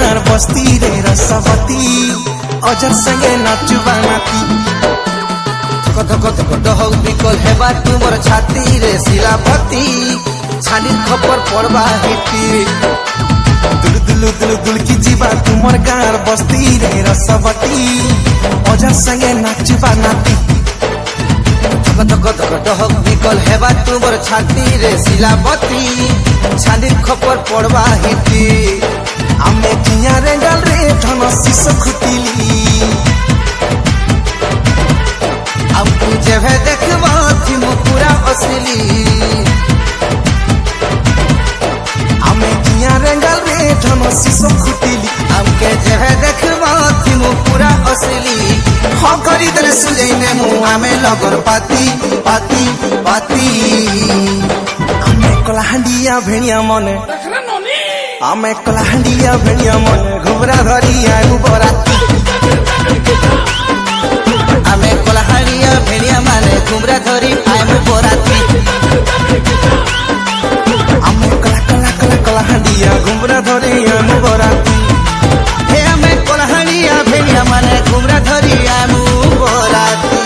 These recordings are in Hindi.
गाँर बस्ती रे रसवती अजर संगे नाचुबा नाती धक धक डहक बिकल हेबा तुमर छाती रे शिलापति छानी खबर पड़बा हिटी दुलु दुलु दुलु दुल की जीवा तुमर गाँर बस्ती रे रसवती अजर संगे नाचुबा नाती धक धक डहक बिकल हेबा तुमर छाती रे शिलापति छानी खबर पड़बा हिटी आमे किया रेंगल रे धन शिश खुटिली अब तू जेभे देखबा थी पूरा असली आमे किया रेंगल रे धन शिश खुटिली हमके जेभे देखबा थी पूरा असली हाँ करी दले सुजैने मु आमे लगन पाती पाती पाती आमे कलाहांडिया भेड़िया मने आमे कलाहांडिया भेड़िया मने घुबरा धरी आगु बराती आमे कलाहांडिया भेड़िया माने घुबरा धरी आगु बराती आमे कला कला कला कलाहांडिया घुबरा धरी आगु बराती हे आमे कलाहांडिया भेड़िया माने घुबरा धरी आगु बराती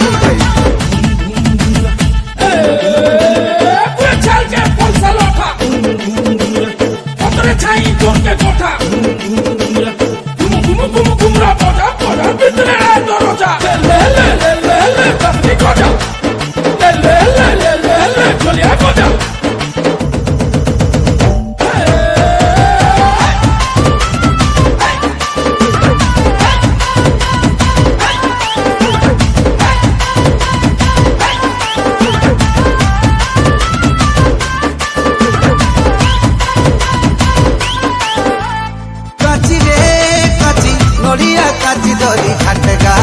काची दरी खाटगा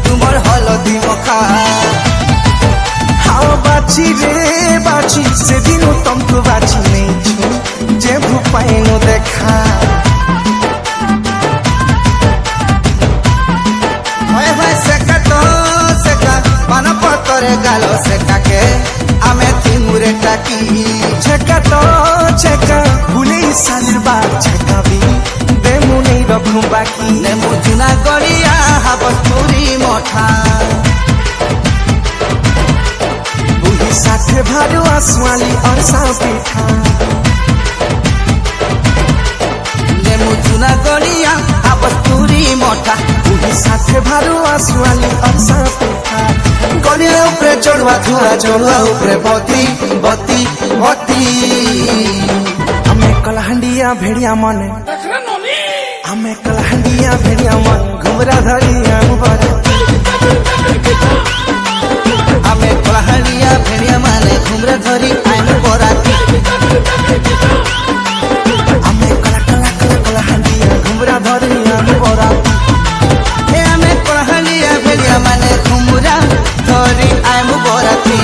तुमर हलदी मखा हाँ बाची रे बाची से दिनों तुमको बाची नहीं जे भूपाइनो देखा होय सेका तो सेका पाना पतरे गालो सेका के आमे थिमुरे टाकी छेका तो छेका भूले सालिर बात छेका भी देमु नहीं रखूं बाकी नेमु चुना गड़िया हाबस्तुरी मठा बुही साथे भारू आसवाली और सापिठा नेमु चुना गड़िया हाबस्तुरी मठा बुही साथे भारू आसवाली और सापिठा गड़िया ऊपरे चढ़वा थोड़ा चढ़वा ऊपरे बती बती बती हमें कलाहांडिया भेड़िया मने हमें कलाहांडिया भेड़िया मन घुमरा धरी आगु बराती हमें कलाहांडिया भेड़िया माने घुमरा धरी आगु बराती हमें कला कला कला कलाहांडिया घुमरा धरी आगु बराती हे हमें कलाहांडिया भेड़िया माने घुमरा धरी आगु बराती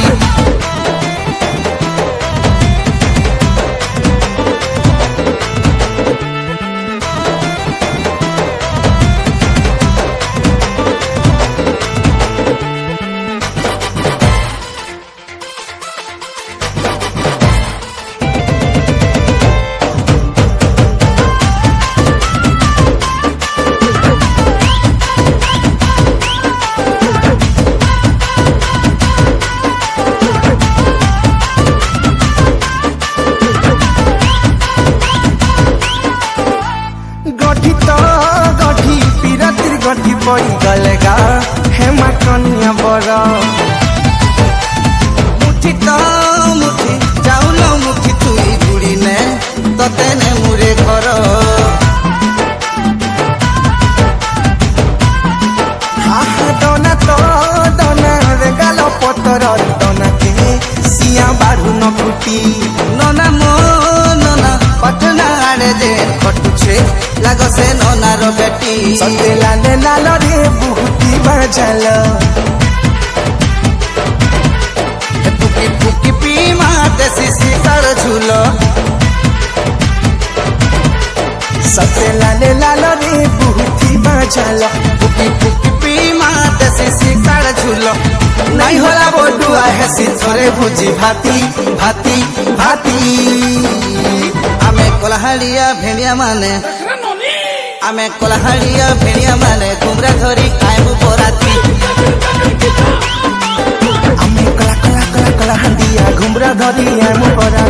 गठी पड़ी गलेगा हेमा कनिया बड़ा मुठी तो मुठी चाउल मुठी तुई गुड़ी ने तते ने मुरे घर हाँ दोना तो दोना रे गालो पतर दोना के सिया बारू न फुटी नोना मो नोना पटना आड़े जे खटुछे लागो से नोना रो बेटी सते लाले लालो रे बुहुती बजल फुकी फुकी पी माते सिसी कर झूलो सते लाले लालो रे बुहुती बजल फुकी फुकी पी माते सिसी कर झूलो नहीं होला बोडुआ है सिथरे भुजी भाती भाती भाती आमे कलाहांडिया भेड़िया माने आमे कलाहाड़िया भेड़िया माने घुमरा धरी आएमु बराती आमे कला कला कला कला हांडिया घुमरा धरी आएमु बराती।